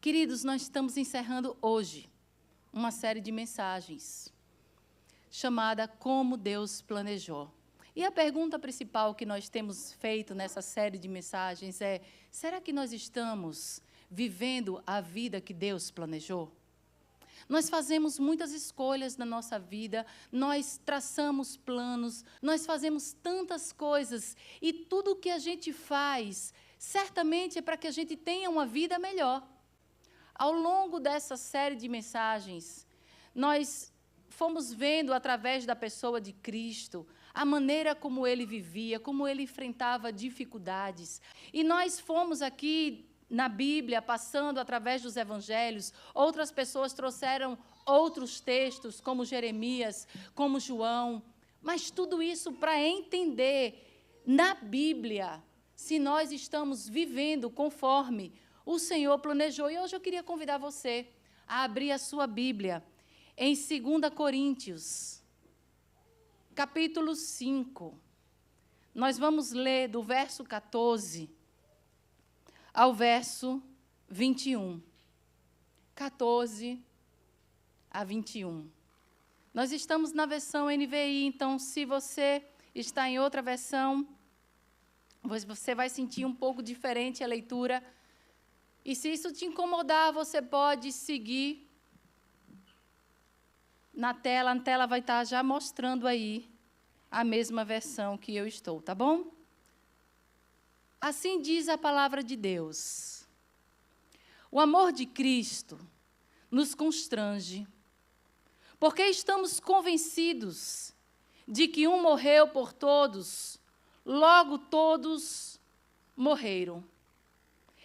Queridos, nós estamos encerrando hoje uma série de mensagens chamada Como Deus Planejou. E a pergunta principal que nós temos feito nessa série de mensagens é: será que nós estamos vivendo a vida que Deus planejou? Nós fazemos muitas escolhas na nossa vida, nós traçamos planos, nós fazemos tantas coisas, e tudo o que a gente faz, certamente é para que a gente tenha uma vida melhor. Ao longo dessa série de mensagens, nós fomos vendo, através da pessoa de Cristo, a maneira como ele vivia, como ele enfrentava dificuldades. E nós fomos aqui na Bíblia, passando através dos evangelhos, outras pessoas trouxeram outros textos, como Jeremias, como João, mas tudo isso para entender, na Bíblia, se nós estamos vivendo conforme o Senhor planejou. E hoje eu queria convidar você a abrir a sua Bíblia em 2 Coríntios, capítulo 5. Nós vamos ler do verso 14 ao verso 21. 14 a 21. Nós estamos na versão NVI, então, se você está em outra versão, você vai sentir um pouco diferente a leitura. E se isso te incomodar, você pode seguir na tela. A tela vai estar já mostrando aí a mesma versão que eu estou, tá bom? Assim diz a palavra de Deus: o amor de Cristo nos constrange, porque estamos convencidos de que um morreu por todos, logo todos morreram.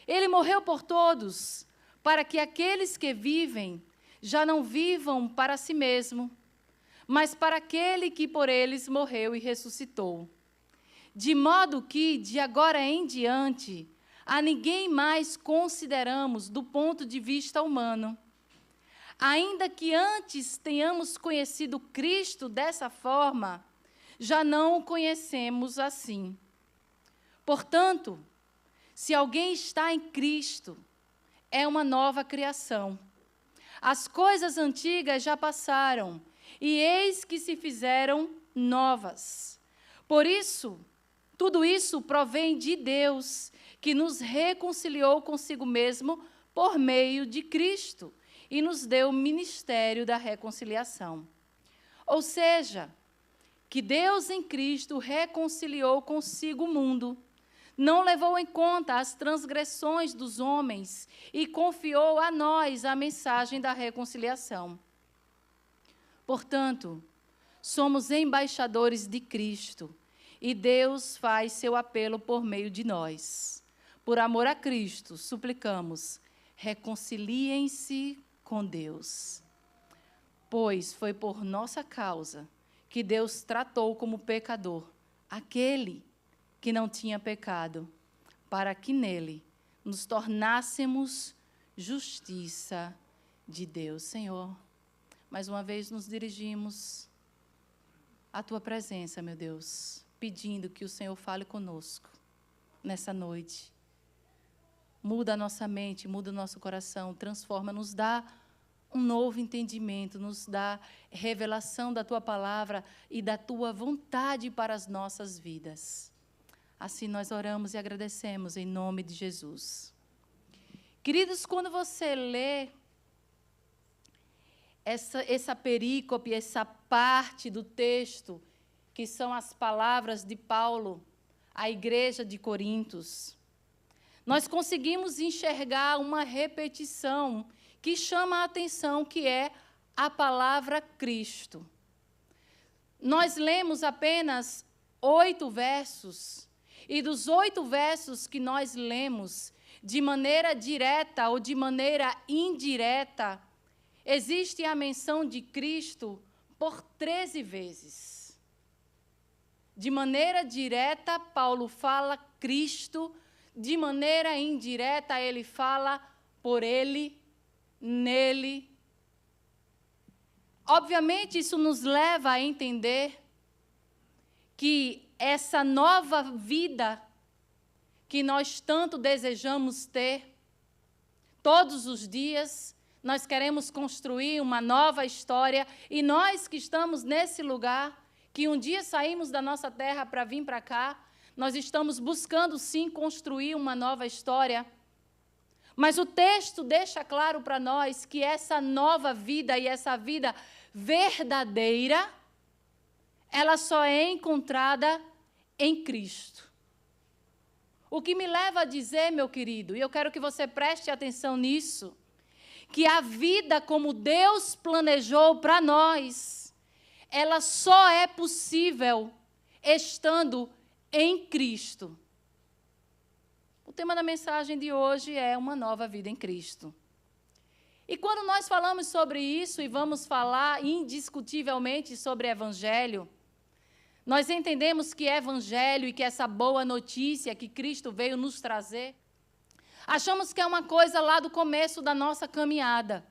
Ele morreu por todos, para que aqueles que vivem já não vivam para si mesmo, mas para aquele que por eles morreu e ressuscitou. De modo que, de agora em diante, a ninguém mais consideramos do ponto de vista humano. Ainda que antes tenhamos conhecido Cristo dessa forma, já não o conhecemos assim. Portanto, se alguém está em Cristo, é uma nova criação. As coisas antigas já passaram, e eis que se fizeram novas. Por isso, tudo isso provém de Deus, que nos reconciliou consigo mesmo por meio de Cristo, e nos deu o ministério da reconciliação. Ou seja, que Deus em Cristo reconciliou consigo o mundo, não levou em conta as transgressões dos homens e confiou a nós a mensagem da reconciliação. Portanto, somos embaixadores de Cristo e Deus faz seu apelo por meio de nós. Por amor a Cristo, suplicamos, reconciliem-se com Deus. Pois foi por nossa causa que Deus tratou como pecador aquele que não tinha pecado, para que nele nos tornássemos justiça de Deus. Senhor, mais uma vez nos dirigimos à Tua presença, meu Deus, pedindo que o Senhor fale conosco nessa noite. Muda a nossa mente, muda o nosso coração, transforma, nos dá um novo entendimento, nos dá revelação da Tua palavra e da Tua vontade para as nossas vidas. Assim nós oramos e agradecemos em nome de Jesus. Queridos, quando você lê essa perícope, essa parte do texto, que são as palavras de Paulo à igreja de Corintos, nós conseguimos enxergar uma repetição que chama a atenção, que é a palavra Cristo. Nós lemos apenas 8 versos, e dos 8 versos que nós lemos, de maneira direta ou de maneira indireta, existe a menção de Cristo por 13 vezes. De maneira direta, Paulo fala Cristo, de maneira indireta, ele fala por ele, nele. Obviamente, isso nos leva a entender que essa nova vida que nós tanto desejamos ter, todos os dias. Nós queremos construir uma nova história. E nós que estamos nesse lugar, que um dia saímos da nossa terra para vir para cá, nós estamos buscando, sim, construir uma nova história. Mas o texto deixa claro para nós que essa nova vida e essa vida verdadeira, ela só é encontrada em Cristo. O que me leva a dizer, meu querido, e eu quero que você preste atenção nisso, que a vida como Deus planejou para nós, ela só é possível estando em Cristo. O tema da mensagem de hoje é uma nova vida em Cristo. E quando nós falamos sobre isso e vamos falar indiscutivelmente sobre Evangelho, nós entendemos que Evangelho e que essa boa notícia que Cristo veio nos trazer, achamos que é uma coisa lá do começo da nossa caminhada,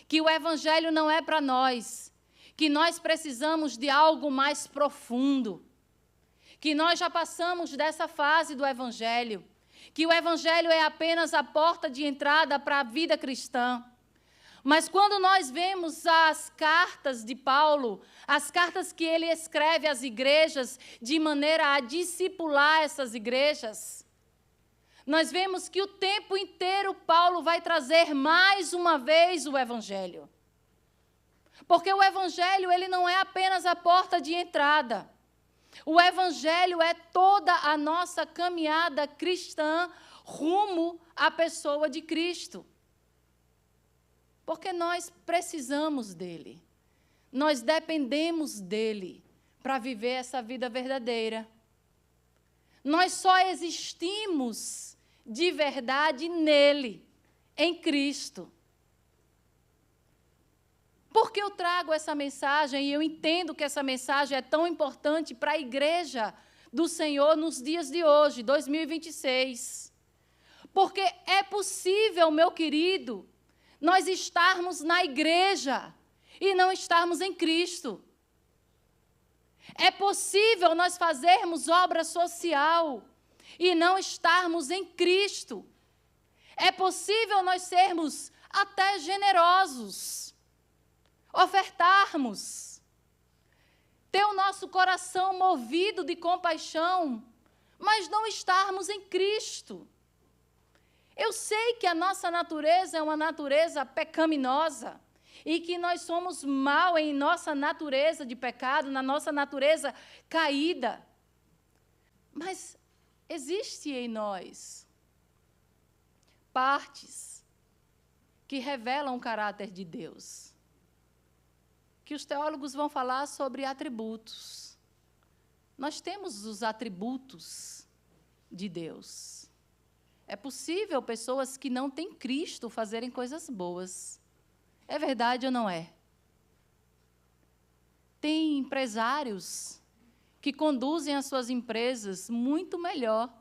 que o Evangelho não é para nós, que nós precisamos de algo mais profundo, que nós já passamos dessa fase do Evangelho, que o Evangelho é apenas a porta de entrada para a vida cristã. Mas quando nós vemos as cartas de Paulo, as cartas que ele escreve às igrejas, de maneira a discipular essas igrejas, nós vemos que o tempo inteiro Paulo vai trazer mais uma vez o Evangelho. Porque o Evangelho, ele não é apenas a porta de entrada. O Evangelho é toda a nossa caminhada cristã rumo à pessoa de Cristo. Porque nós precisamos dele. Nós dependemos dele para viver essa vida verdadeira. Nós só existimos de verdade nele, em Cristo. Por que eu trago essa mensagem e eu entendo que essa mensagem é tão importante para a igreja do Senhor nos dias de hoje, 2026? Porque é possível, meu querido, nós estarmos na igreja e não estarmos em Cristo. É possível nós fazermos obra social e não estarmos em Cristo. É possível nós sermos até generosos, ofertarmos, ter o nosso coração movido de compaixão, mas não estarmos em Cristo. Eu sei que a nossa natureza é uma natureza pecaminosa e que nós somos mal em nossa natureza de pecado, na nossa natureza caída. Mas existe em nós partes que revelam o caráter de Deus, que os teólogos vão falar sobre atributos. Nós temos os atributos de Deus. É possível pessoas que não têm Cristo fazerem coisas boas. É verdade ou não é? Tem empresários que conduzem as suas empresas muito melhor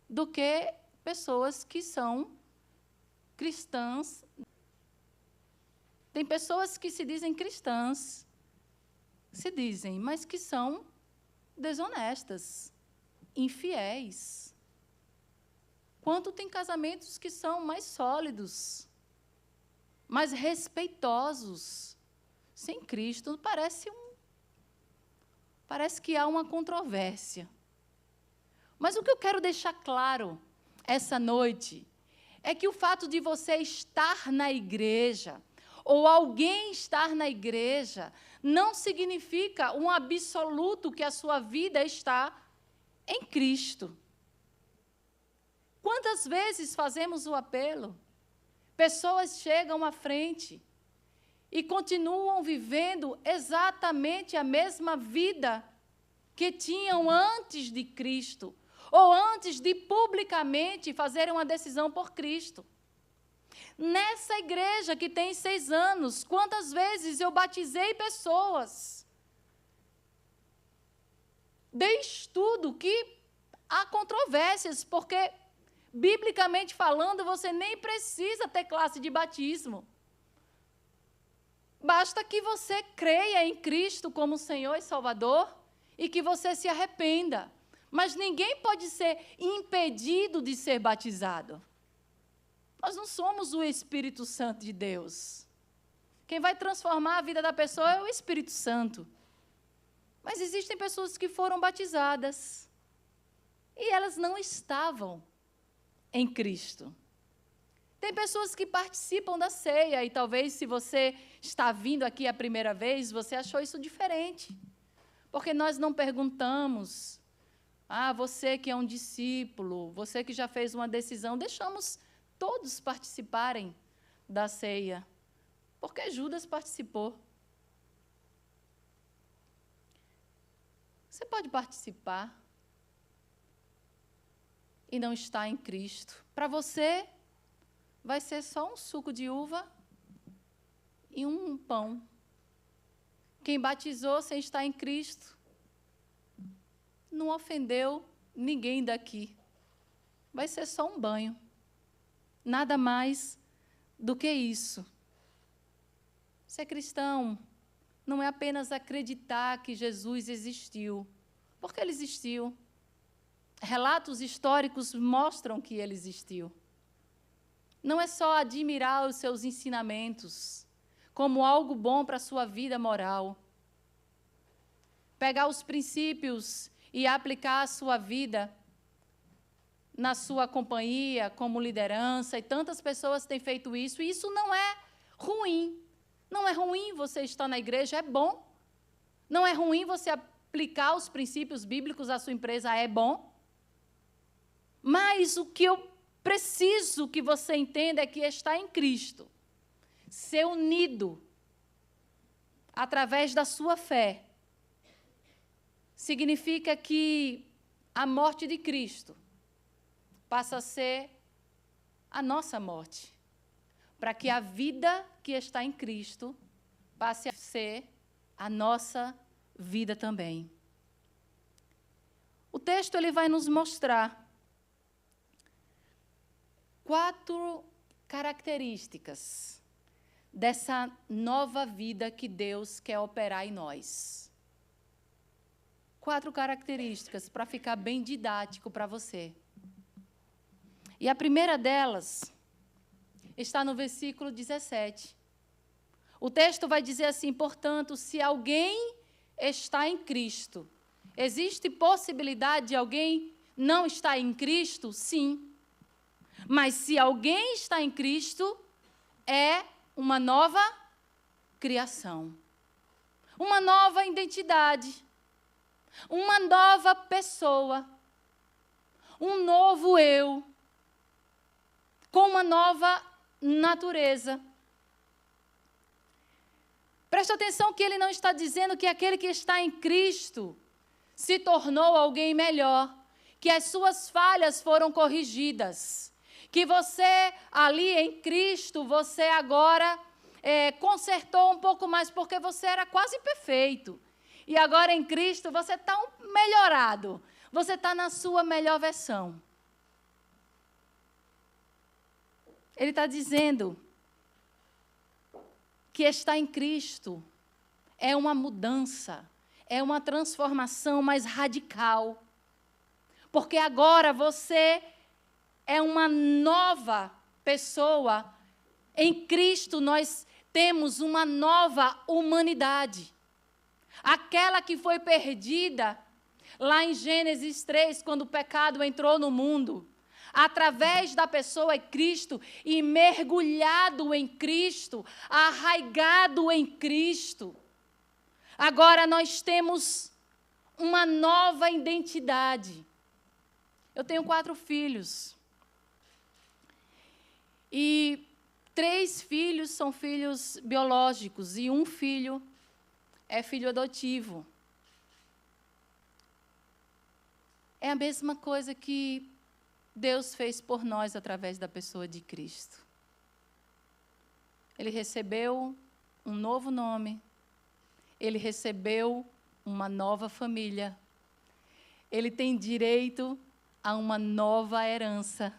do que pessoas que são cristãs. Tem pessoas que se dizem cristãs, mas que são desonestas, infiéis. Quanto tem casamentos que são mais sólidos, mais respeitosos, sem Cristo, parece que há uma controvérsia. Mas o que eu quero deixar claro essa noite é que o fato de você estar na igreja, ou alguém estar na igreja, não significa um absoluto que a sua vida está em Cristo. Quantas vezes fazemos o apelo? Pessoas chegam à frente e continuam vivendo exatamente a mesma vida que tinham antes de Cristo, ou antes de publicamente fazerem uma decisão por Cristo. Nessa igreja que tem 6 anos, quantas vezes eu batizei pessoas? Dei estudo que há controvérsias, porque, biblicamente falando, você nem precisa ter classe de batismo. Basta que você creia em Cristo como Senhor e Salvador e que você se arrependa. Mas ninguém pode ser impedido de ser batizado. Nós não somos o Espírito Santo de Deus. Quem vai transformar a vida da pessoa é o Espírito Santo. Mas existem pessoas que foram batizadas e elas não estavam em Cristo. Tem pessoas que participam da ceia e talvez se você está vindo aqui a primeira vez, você achou isso diferente. Porque nós não perguntamos, você que é um discípulo, você que já fez uma decisão, deixamos todos participarem da ceia. Porque Judas participou. Você pode participar e não estar em Cristo. Para você, vai ser só um suco de uva e um pão. Quem batizou sem estar em Cristo não ofendeu ninguém daqui. Vai ser só um banho. Nada mais do que isso. Ser cristão não é apenas acreditar que Jesus existiu, porque ele existiu. Relatos históricos mostram que ele existiu. Não é só admirar os seus ensinamentos como algo bom para a sua vida moral. Pegar os princípios e aplicar a sua vida na sua companhia, como liderança, e tantas pessoas têm feito isso, e isso não é ruim. Não é ruim você estar na igreja, é bom. Não é ruim você aplicar os princípios bíblicos à sua empresa, é bom. Mas o que eu preciso que você entenda é que estar em Cristo, ser unido através da sua fé, significa que a morte de Cristo passa a ser a nossa morte, para que a vida que está em Cristo passe a ser a nossa vida também. O texto ele vai nos mostrar 4 características dessa nova vida que Deus quer operar em nós. 4 características para ficar bem didático para você. E a primeira delas está no versículo 17. O texto vai dizer assim: portanto, se alguém está em Cristo, existe possibilidade de alguém não estar em Cristo? Sim. Mas se alguém está em Cristo, é uma nova criação, uma nova identidade, uma nova pessoa, um novo eu, com uma nova natureza. Presta atenção que ele não está dizendo que aquele que está em Cristo se tornou alguém melhor, que as suas falhas foram corrigidas, que você ali em Cristo, você agora consertou um pouco mais, porque você era quase perfeito. E agora em Cristo você está melhorado, você está na sua melhor versão. Ele está dizendo que estar em Cristo é uma mudança, é uma transformação mais radical. Porque agora você é uma nova pessoa. Em Cristo nós temos uma nova humanidade. Aquela que foi perdida lá em Gênesis 3, quando o pecado entrou no mundo. Através da pessoa de Cristo e mergulhado em Cristo, arraigado em Cristo. Agora nós temos uma nova identidade. Eu tenho 4 filhos. E 3 filhos são filhos biológicos e 1 filho é filho adotivo. É a mesma coisa que Deus fez por nós através da pessoa de Cristo. Ele recebeu um novo nome, ele recebeu uma nova família, ele tem direito a uma nova herança,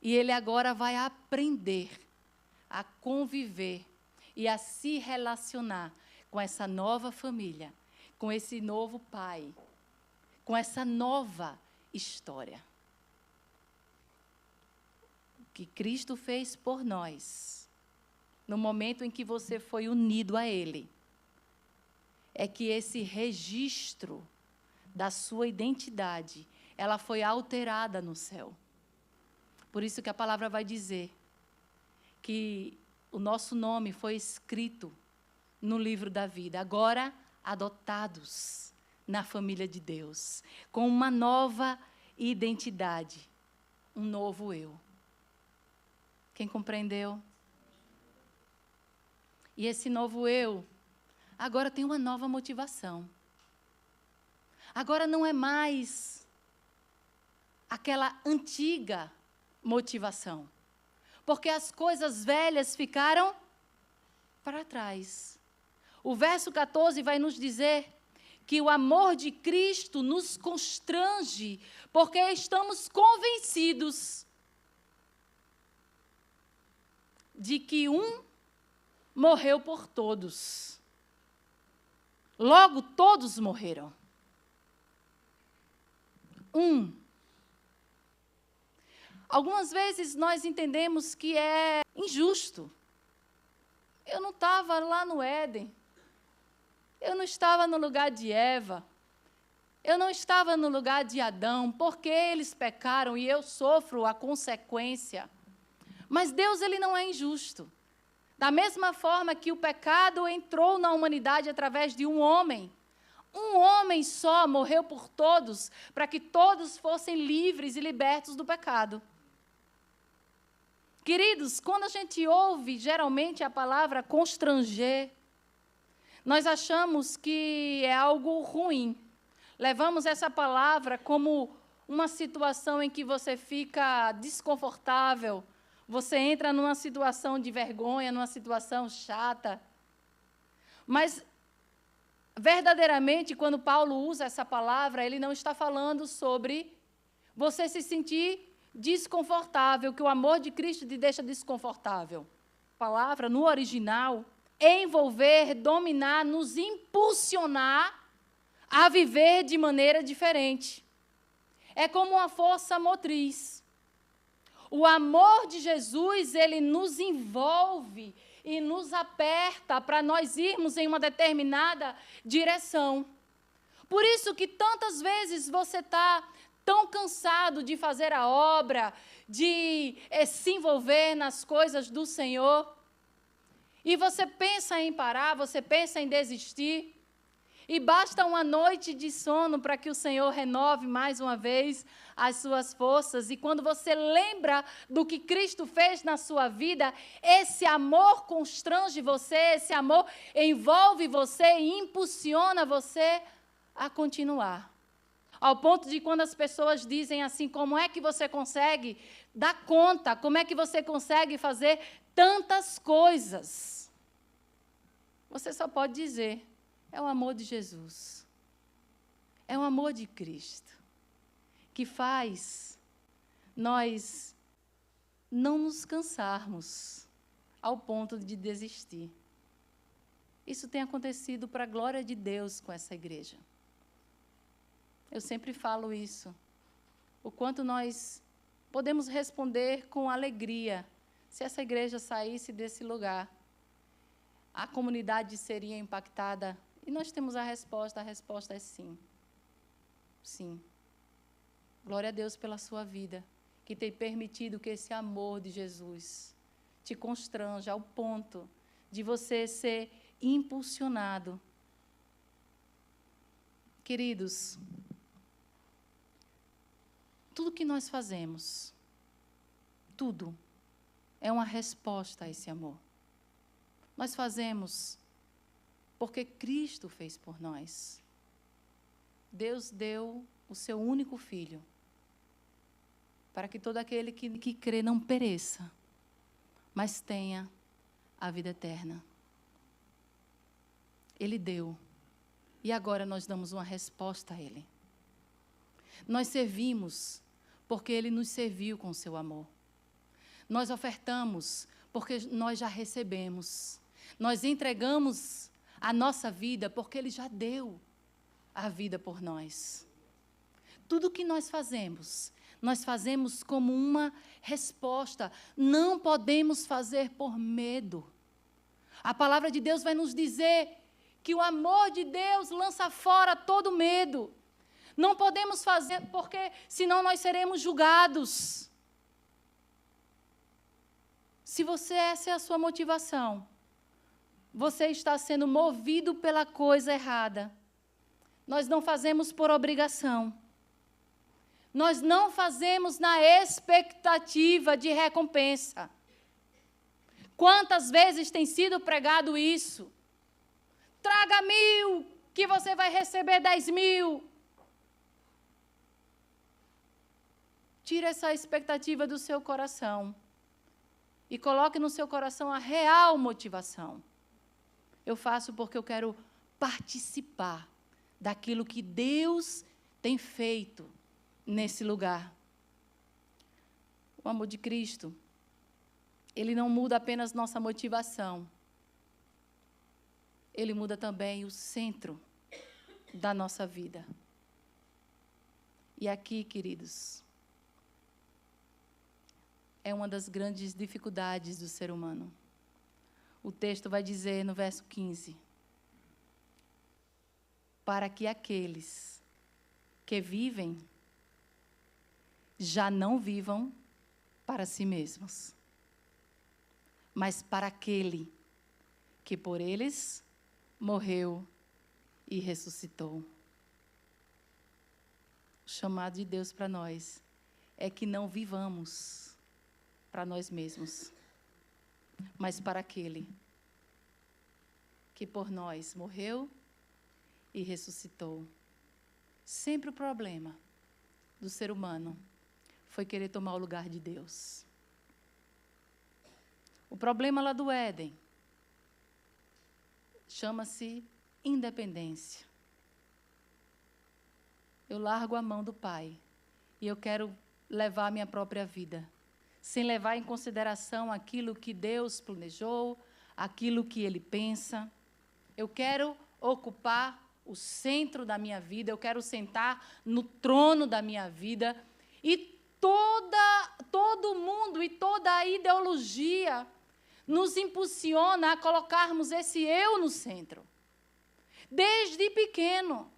e ele agora vai aprender a conviver e a se relacionar com essa nova família, com esse novo pai, com essa nova história. que Cristo fez por nós, no momento em que você foi unido a Ele, é que esse registro da sua identidade, ela foi alterada no céu. Por isso que a palavra vai dizer que o nosso nome foi escrito no livro da vida, agora adotados na família de Deus, com uma nova identidade, um novo eu. Quem compreendeu? E esse novo eu, agora tem uma nova motivação. Agora não é mais aquela antiga motivação, porque as coisas velhas ficaram para trás. O verso 14 vai nos dizer que o amor de Cristo nos constrange, porque estamos convencidos de que um morreu por todos. Logo, todos morreram. Algumas vezes nós entendemos que é injusto. Eu não estava lá no Éden. Eu não estava no lugar de Eva. Eu não estava no lugar de Adão, porque eles pecaram e eu sofro a consequência. Mas Deus, ele não é injusto. Da mesma forma que o pecado entrou na humanidade através de um homem só morreu por todos, para que todos fossem livres e libertos do pecado. Queridos, quando a gente ouve, geralmente, a palavra constranger, nós achamos que é algo ruim. Levamos essa palavra como uma situação em que você fica desconfortável, você entra numa situação de vergonha, numa situação chata. Mas, verdadeiramente, quando Paulo usa essa palavra, ele não está falando sobre você se sentir desconfortável, que o amor de Cristo te deixa desconfortável. A palavra, no original, envolver, dominar, nos impulsionar a viver de maneira diferente. É como uma força motriz. O amor de Jesus, ele nos envolve e nos aperta para nós irmos em uma determinada direção. Por isso que tantas vezes você está tão cansado de fazer a obra, de se envolver nas coisas do Senhor, e você pensa em parar, você pensa em desistir, e basta uma noite de sono para que o Senhor renove mais uma vez as suas forças. E quando você lembra do que Cristo fez na sua vida, esse amor constrange você, esse amor envolve você e impulsiona você a continuar. Ao ponto de quando as pessoas dizem assim, como é que você consegue dar conta, como é que você consegue fazer tantas coisas? Você só pode dizer, é o amor de Jesus. É o amor de Cristo que faz nós não nos cansarmos ao ponto de desistir. Isso tem acontecido para a glória de Deus com essa igreja. Eu sempre falo isso. O quanto nós podemos responder com alegria se essa igreja saísse desse lugar. A comunidade seria impactada. E nós temos a resposta é sim. Sim. Glória a Deus pela sua vida, que tem permitido que esse amor de Jesus te constranja ao ponto de você ser impulsionado. Queridos, tudo que nós fazemos, tudo, é uma resposta a esse amor. Nós fazemos porque Cristo fez por nós. Deus deu o seu único Filho, para que todo aquele que crê não pereça, mas tenha a vida eterna. Ele deu, e agora nós damos uma resposta a Ele. Nós servimos porque Ele nos serviu com o seu amor. Nós ofertamos porque nós já recebemos. Nós entregamos a nossa vida porque Ele já deu a vida por nós. Tudo que nós fazemos nós fazemos como uma resposta. Não podemos fazer por medo. A palavra de Deus vai nos dizer que o amor de Deus lança fora todo medo. Não podemos fazer porque senão nós seremos julgados. Se essa é a sua motivação, você está sendo movido pela coisa errada. Nós não fazemos por obrigação. Nós não fazemos na expectativa de recompensa. Quantas vezes tem sido pregado isso? Traga 1.000, que você vai receber 10.000. Tire essa expectativa do seu coração e coloque no seu coração a real motivação. Eu faço porque eu quero participar daquilo que Deus tem feito nesse lugar. O amor de Cristo, ele não muda apenas nossa motivação. Ele muda também o centro da nossa vida. E aqui, queridos, é uma das grandes dificuldades do ser humano. O texto vai dizer no verso 15: para que aqueles que vivem já não vivam para si mesmos, mas para aquele que por eles morreu e ressuscitou. O chamado de Deus para nós é que não vivamos para nós mesmos, mas para aquele que por nós morreu e ressuscitou. Sempre o problema do ser humano foi querer tomar o lugar de Deus. O problema lá do Éden chama-se independência. Eu largo a mão do Pai e eu quero levar a minha própria vida, sem levar em consideração aquilo que Deus planejou, aquilo que Ele pensa. Eu quero ocupar o centro da minha vida, eu quero sentar no trono da minha vida. E todo mundo e toda a ideologia nos impulsiona a colocarmos esse eu no centro. Desde pequeno,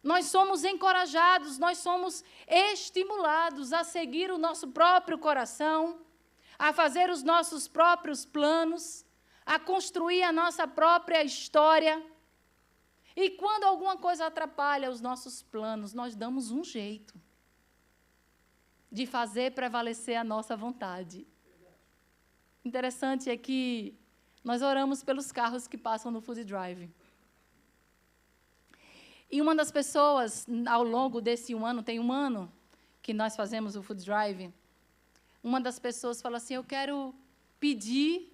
nós somos encorajados, nós somos estimulados a seguir o nosso próprio coração, a fazer os nossos próprios planos, a construir a nossa própria história. E quando alguma coisa atrapalha os nossos planos, nós damos um jeito de fazer prevalecer a nossa vontade. Interessante é que nós oramos pelos carros que passam no food drive. E uma das pessoas, ao longo desse um ano, tem um ano que nós fazemos o food drive, uma das pessoas fala assim: eu quero pedir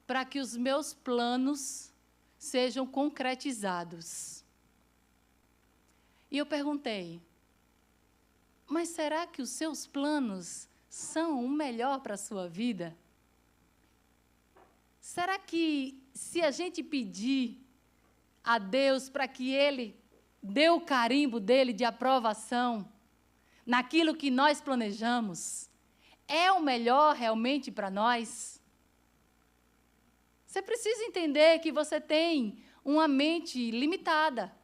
para que os meus planos sejam concretizados. E eu perguntei: mas será que os seus planos são o melhor para a sua vida? Será que, se a gente pedir a Deus para que Ele dê o carimbo dele de aprovação naquilo que nós planejamos, é o melhor realmente para nós? Você precisa entender que você tem uma mente limitada.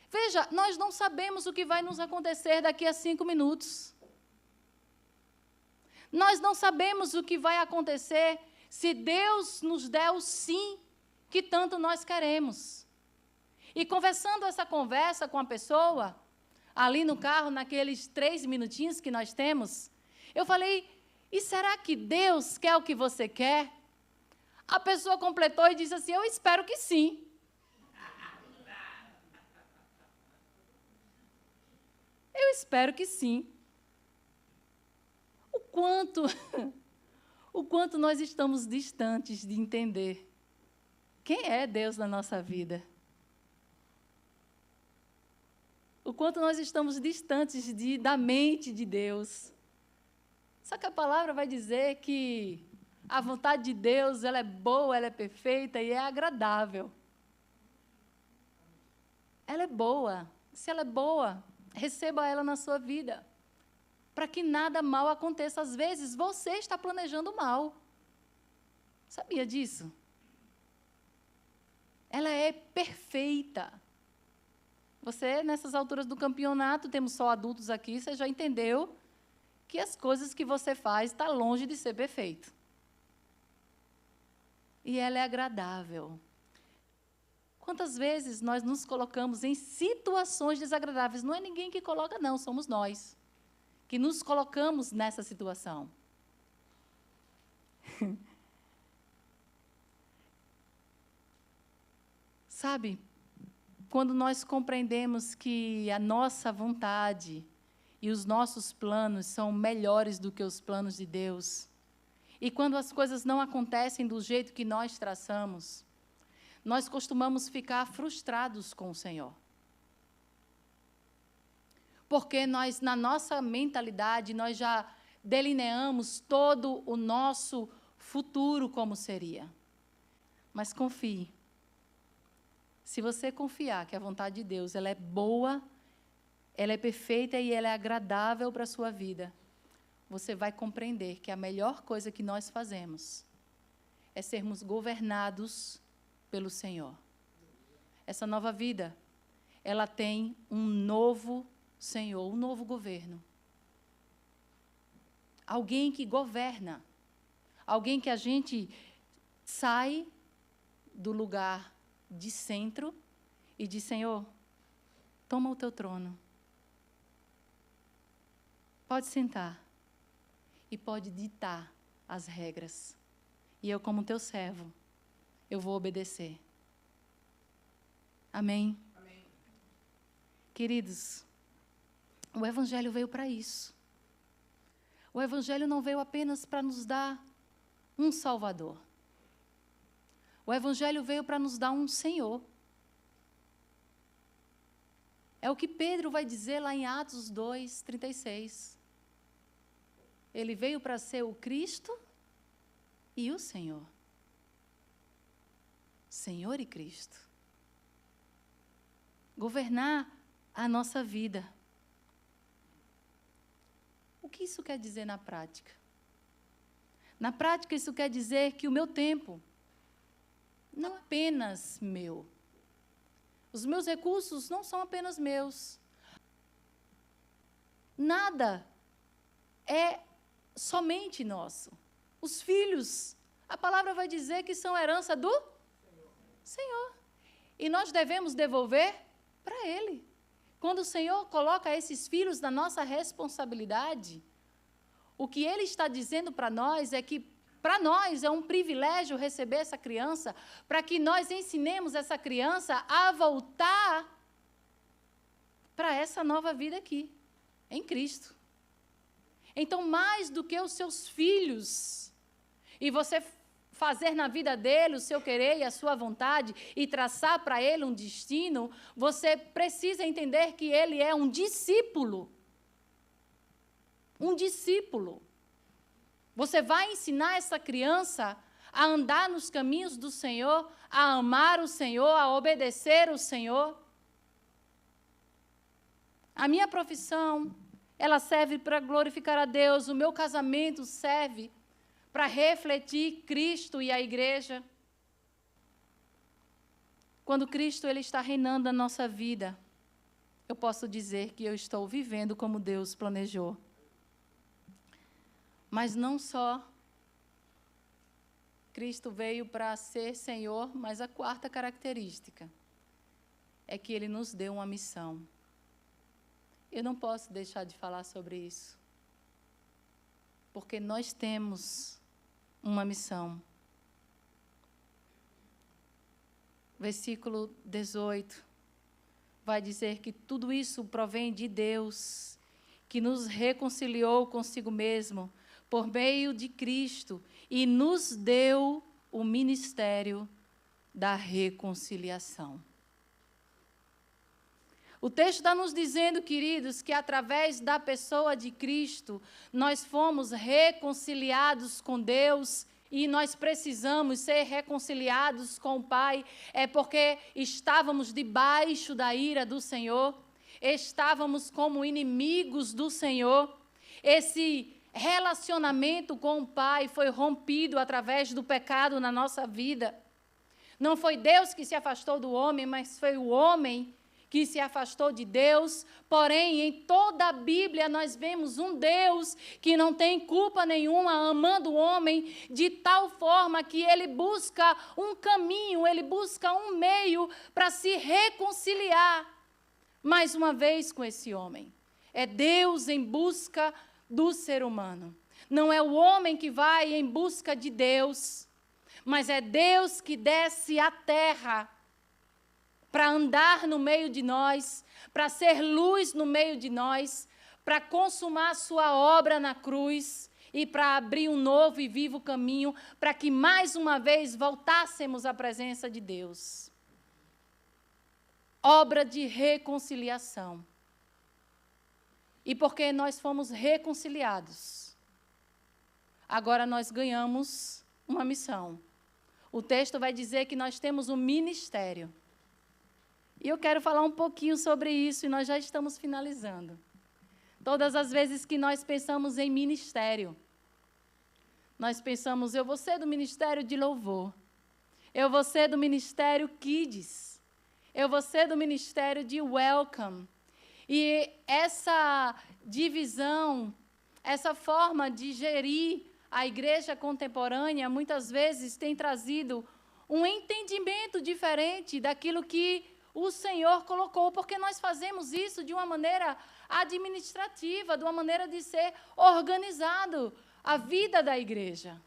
Veja, nós não sabemos o que vai nos acontecer daqui a 5 minutos. Nós não sabemos o que vai acontecer se Deus nos der o sim que tanto nós queremos. E conversando essa conversa com a pessoa, ali no carro, naqueles 3 minutinhos que nós temos, eu falei: e será que Deus quer o que você quer? A pessoa completou e disse assim: eu espero que sim. Eu espero que sim. O quanto nós estamos distantes de entender quem é Deus na nossa vida. O quanto nós estamos distantes da mente de Deus. Só que a palavra vai dizer que a vontade de Deus, ela é boa, ela é perfeita e é agradável. Ela é boa. Se ela é boa, receba ela na sua vida, para que nada mal aconteça. Às vezes, você está planejando mal. Sabia disso? Ela é perfeita. Você, nessas alturas do campeonato, temos só adultos aqui, você já entendeu que as coisas que você faz estão longe de ser perfeito. E ela é agradável. Quantas vezes nós nos colocamos em situações desagradáveis? Não é ninguém que coloca, não, somos nós que nos colocamos nessa situação. Sabe, quando nós compreendemos que a nossa vontade e os nossos planos são melhores do que os planos de Deus, e quando as coisas não acontecem do jeito que nós traçamos, nós costumamos ficar frustrados com o Senhor. Porque nós, na nossa mentalidade, nós já delineamos todo o nosso futuro como seria. Mas confie. Se você confiar que a vontade de Deus ela é boa, ela é perfeita e ela é agradável para a sua vida, você vai compreender que a melhor coisa que nós fazemos é sermos governados pelo Senhor. Essa nova vida, ela tem um novo Senhor, um novo governo. Alguém que governa. Alguém que a gente sai do lugar de centro e diz, Senhor, toma o teu trono. Pode sentar e pode ditar as regras. E eu, como teu servo, eu vou obedecer. Amém? Amém. Queridos, o Evangelho veio para isso. O Evangelho não veio apenas para nos dar um Salvador. O Evangelho veio para nos dar um Senhor. É o que Pedro vai dizer lá em Atos 2:36. Ele veio para ser o Cristo e o Senhor. Senhor e Cristo. Governar a nossa vida. O que isso quer dizer na prática? Na prática, isso quer dizer que o meu tempo não é apenas meu. Os meus recursos não são apenas meus. Nada é somente nosso. Os filhos, a palavra vai dizer que são herança do Senhor. E nós devemos devolver para Ele. Quando o Senhor coloca esses filhos na nossa responsabilidade, o que Ele está dizendo para nós é que, para nós, é um privilégio receber essa criança, para que nós ensinemos essa criança a voltar para essa nova vida aqui, em Cristo. Então, mais do que os seus filhos, e você fazer na vida dele o seu querer e a sua vontade, e traçar para ele um destino, você precisa entender que ele é um discípulo. Um discípulo. Você vai ensinar essa criança a andar nos caminhos do Senhor, a amar o Senhor, a obedecer o Senhor. A minha profissão, ela serve para glorificar a Deus. O meu casamento serve para refletir Cristo e a igreja. Quando Cristo ele está reinando na nossa vida, eu posso dizer que eu estou vivendo como Deus planejou. Mas não só Cristo veio para ser Senhor, mas a quarta característica é que Ele nos deu uma missão. Eu não posso deixar de falar sobre isso, porque nós temos uma missão. Versículo 18 vai dizer que tudo isso provém de Deus, que nos reconciliou consigo mesmo, por meio de Cristo, e nos deu o ministério da reconciliação. O texto está nos dizendo, queridos, que através da pessoa de Cristo, nós fomos reconciliados com Deus, e nós precisamos ser reconciliados com o Pai, é porque estávamos debaixo da ira do Senhor. estávamos como inimigos do Senhor. Esse relacionamento com o Pai foi rompido através do pecado na nossa vida. Não foi Deus que se afastou do homem, mas foi o homem que se afastou de Deus. Porém, em toda a Bíblia, nós vemos um Deus que não tem culpa nenhuma, amando o homem de tal forma que ele busca um caminho, ele busca um meio para se reconciliar mais uma vez com esse homem. É Deus em busca do ser humano. Não é o homem que vai em busca de Deus, mas é Deus que desce à terra para andar no meio de nós, para ser luz no meio de nós, para consumar sua obra na cruz e para abrir um novo e vivo caminho, para que mais uma vez voltássemos à presença de Deus. Obra de reconciliação. E porque nós fomos reconciliados, agora nós ganhamos uma missão. O texto vai dizer que nós temos um ministério. E eu quero falar um pouquinho sobre isso, e nós já estamos finalizando. Todas as vezes que nós pensamos em ministério, nós pensamos, eu vou ser do ministério de louvor, eu vou ser do ministério Kids, eu vou ser do ministério de Welcome. E essa divisão, essa forma de gerir a igreja contemporânea, muitas vezes tem trazido um entendimento diferente daquilo que o Senhor colocou, porque nós fazemos isso de uma maneira administrativa, de uma maneira de ser organizado a vida da igreja.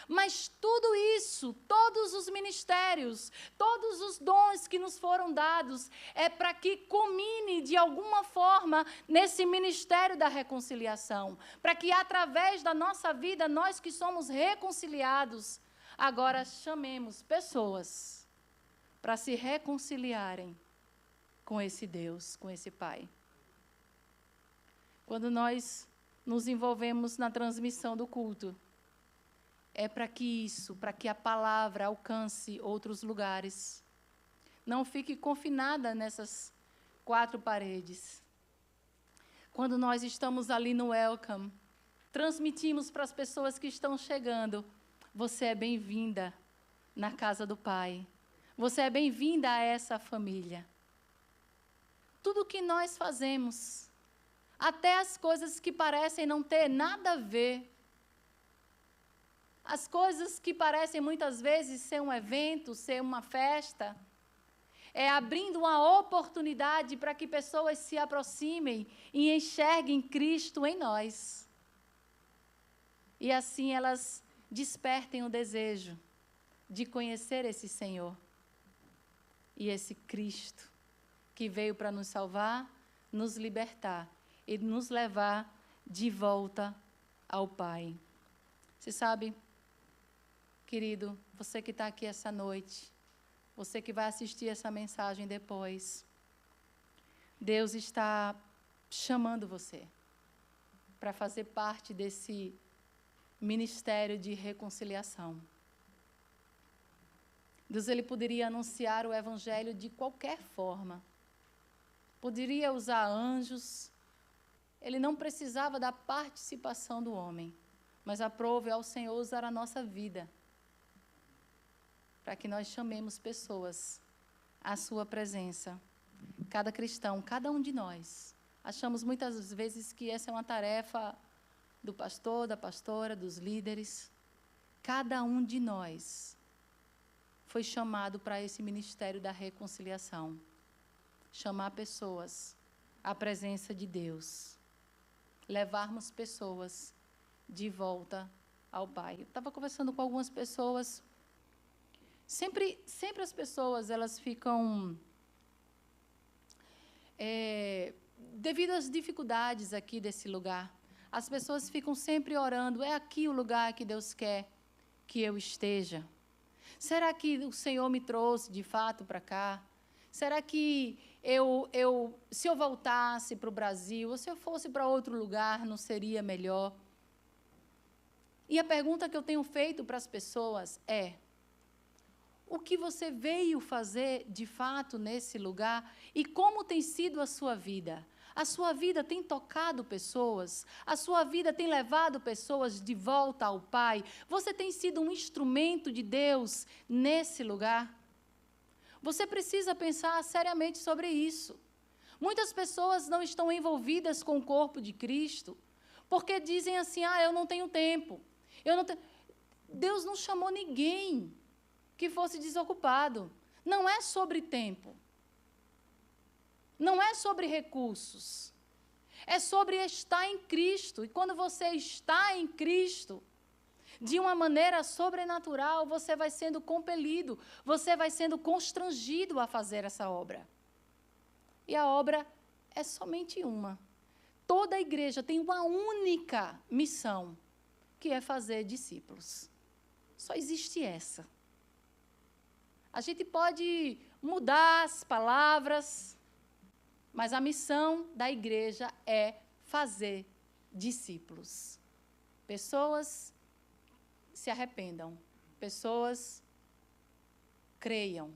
Mas tudo isso, todos os ministérios, todos os dons que nos foram dados, é para que culmine de alguma forma nesse ministério da reconciliação, para que através da nossa vida, nós que somos reconciliados, agora chamemos pessoas para se reconciliarem com esse Deus, com esse Pai. Quando nós nos envolvemos na transmissão do culto, é para que a palavra alcance outros lugares. Não fique confinada nessas 4 paredes. Quando nós estamos ali no Welcome, transmitimos para as pessoas que estão chegando, você é bem-vinda na casa do Pai. Você é bem-vinda a essa família. Tudo o que nós fazemos, até as coisas que parecem não ter nada a ver, as coisas que parecem muitas vezes ser um evento, ser uma festa, é abrindo uma oportunidade para que pessoas se aproximem e enxerguem Cristo em nós. E assim elas despertem o desejo de conhecer esse Senhor e esse Cristo que veio para nos salvar, nos libertar e nos levar de volta ao Pai. Você sabe, querido, você que está aqui essa noite, você que vai assistir essa mensagem depois, Deus está chamando você para fazer parte desse ministério de reconciliação. Deus, ele poderia anunciar o evangelho de qualquer forma. Poderia usar anjos. Ele não precisava da participação do homem, mas aprove ao Senhor usar a nossa vida para que nós chamemos pessoas à sua presença. Cada cristão, cada um de nós. Achamos muitas vezes que essa é uma tarefa do pastor, da pastora, dos líderes. Cada um de nós foi chamado para esse ministério da reconciliação. Chamar pessoas à presença de Deus. Levarmos pessoas de volta ao Pai. Eu estava conversando com algumas pessoas. Sempre as pessoas, elas ficam... devido às dificuldades aqui desse lugar, as pessoas ficam sempre orando, é aqui o lugar que Deus quer que eu esteja? Será que o Senhor me trouxe, de fato, para cá? Será que se eu voltasse para o Brasil, ou se eu fosse para outro lugar, não seria melhor? E a pergunta que eu tenho feito para as pessoas é: o que você veio fazer de fato nesse lugar e como tem sido a sua vida. A sua vida tem tocado pessoas? A sua vida tem levado pessoas de volta ao Pai? Você tem sido um instrumento de Deus nesse lugar? Você precisa pensar seriamente sobre isso. Muitas pessoas não estão envolvidas com o corpo de Cristo porque dizem assim, eu não tenho tempo. Deus não chamou ninguém que fosse desocupado. Não é sobre tempo. Não é sobre recursos, é sobre estar em Cristo. E quando você está em Cristo, de uma maneira sobrenatural, você vai sendo compelido, você vai sendo constrangido a fazer essa obra. E a obra é somente uma. Toda a igreja tem uma única missão, que é fazer discípulos. Só existe essa. A gente pode mudar as palavras, mas a missão da igreja é fazer discípulos. Pessoas se arrependam, pessoas creiam,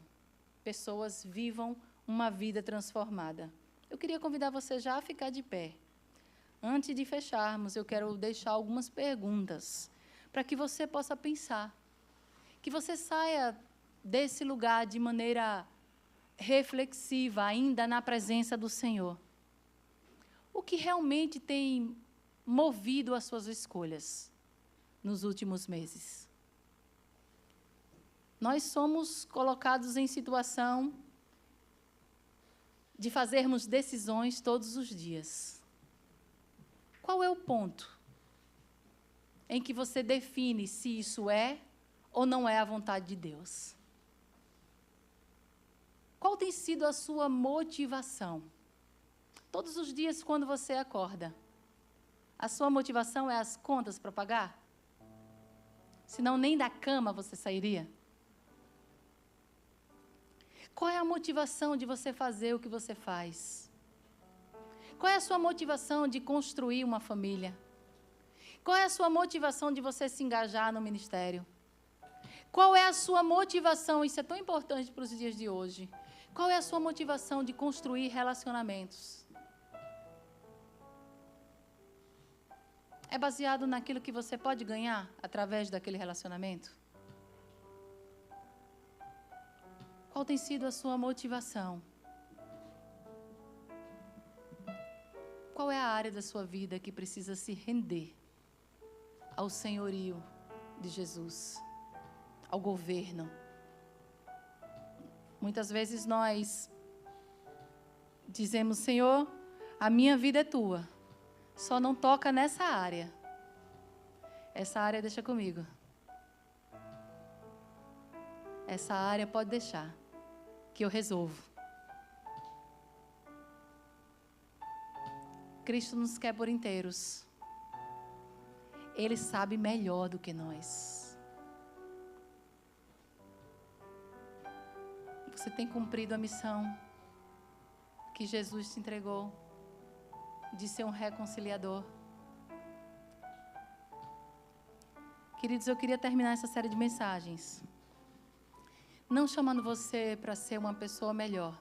pessoas vivam uma vida transformada. Eu queria convidar você já a ficar de pé. Antes de fecharmos, eu quero deixar algumas perguntas para que você possa pensar, que você saia desse lugar de maneira reflexiva, ainda na presença do Senhor. O que realmente tem movido as suas escolhas nos últimos meses? Nós somos colocados em situação de fazermos decisões todos os dias. Qual é o ponto em que você define se isso é ou não é a vontade de Deus? Qual tem sido a sua motivação? Todos os dias, quando você acorda, a sua motivação é as contas para pagar? Senão, nem da cama você sairia? Qual é a motivação de você fazer o que você faz? Qual é a sua motivação de construir uma família? Qual é a sua motivação de você se engajar no ministério? Qual é a sua motivação? Isso é tão importante para os dias de hoje. Qual é a sua motivação de construir relacionamentos? É baseado naquilo que você pode ganhar através daquele relacionamento? Qual tem sido a sua motivação? Qual é a área da sua vida que precisa se render ao senhorio de Jesus, ao governo? Muitas vezes nós dizemos, Senhor, a minha vida é tua, só não toca nessa área. Essa área deixa comigo. Essa área pode deixar, que eu resolvo. Cristo nos quer por inteiros. Ele sabe melhor do que nós. Você tem cumprido a missão que Jesus te entregou, de ser um reconciliador? Queridos, eu queria terminar essa série de mensagens não chamando você para ser uma pessoa melhor,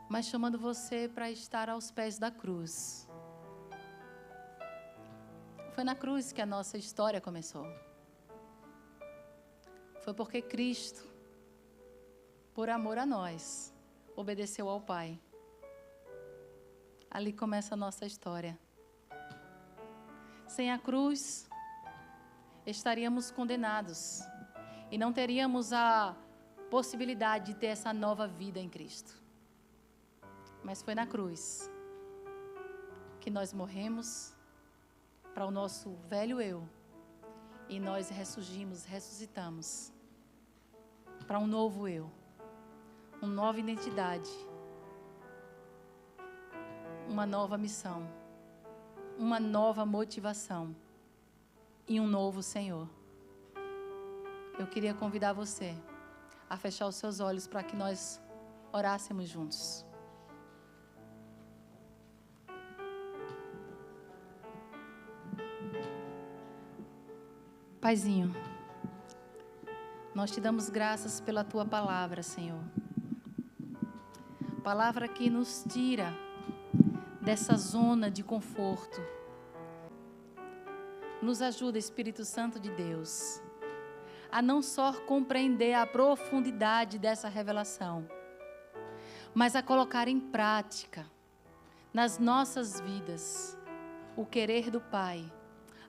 mas chamando você para estar aos pés da cruz. Foi na cruz que a nossa história começou. Foi porque Cristo, por amor a nós, obedeceu ao Pai. Ali começa a nossa história. Sem a cruz, estaríamos condenados e não teríamos a possibilidade de ter essa nova vida em Cristo. Mas foi na cruz que nós morremos para o nosso velho eu e nós ressuscitamos para um novo eu, uma nova identidade, uma nova missão, uma nova motivação e um novo Senhor. Eu queria convidar você a fechar os seus olhos para que nós orássemos juntos. Paizinho, Nós te damos graças pela tua palavra, Senhor. Palavra que nos tira dessa zona de conforto. Nos ajuda, Espírito Santo de Deus, a não só compreender a profundidade dessa revelação, mas a colocar em prática, nas nossas vidas, o querer do Pai,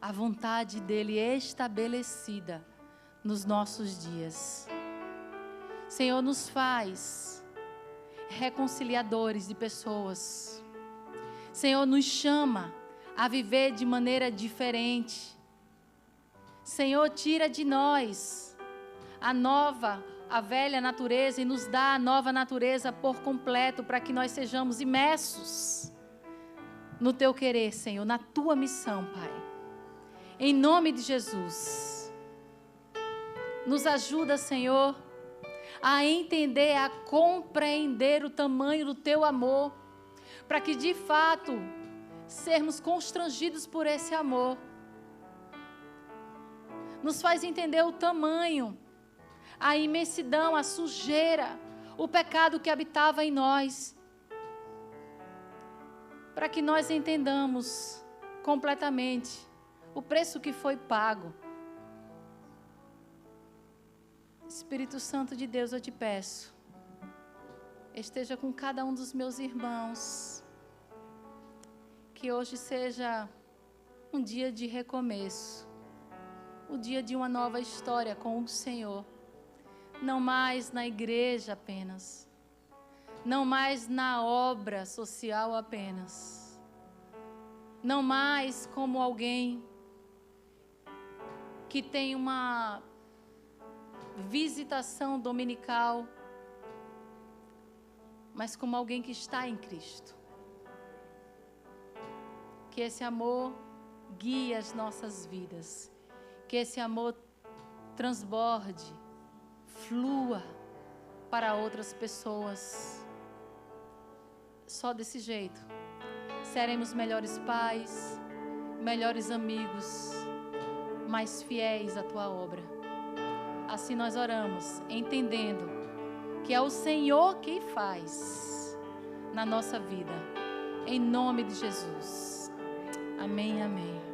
a vontade dEle estabelecida nos nossos dias. Senhor, nos faz reconciliadores de pessoas. Senhor, nos chama a viver de maneira diferente. Senhor, tira de nós a velha natureza e nos dá a nova natureza por completo, para que nós sejamos imersos no Teu querer, Senhor, na Tua missão, Pai. Em nome de Jesus, nos ajuda, Senhor, a entender, a compreender o tamanho do Teu amor, para que de fato sermos constrangidos por esse amor. Nos faz entender o tamanho, a imensidão, a sujeira, o pecado que habitava em nós, para que nós entendamos completamente o preço que foi pago. Espírito Santo de Deus, eu te peço, esteja com cada um dos meus irmãos, que hoje seja um dia de recomeço, o dia de uma nova história com o Senhor, não mais na igreja apenas, não mais na obra social apenas, não mais como alguém que tem uma visitação dominical, mas como alguém que está em Cristo. Que esse amor guie as nossas vidas, que esse amor transborde, flua para outras pessoas. Só desse jeito seremos melhores pais, melhores amigos, mais fiéis à Tua obra. Assim nós oramos, entendendo que é o Senhor quem faz na nossa vida. Em nome de Jesus. Amém, amém.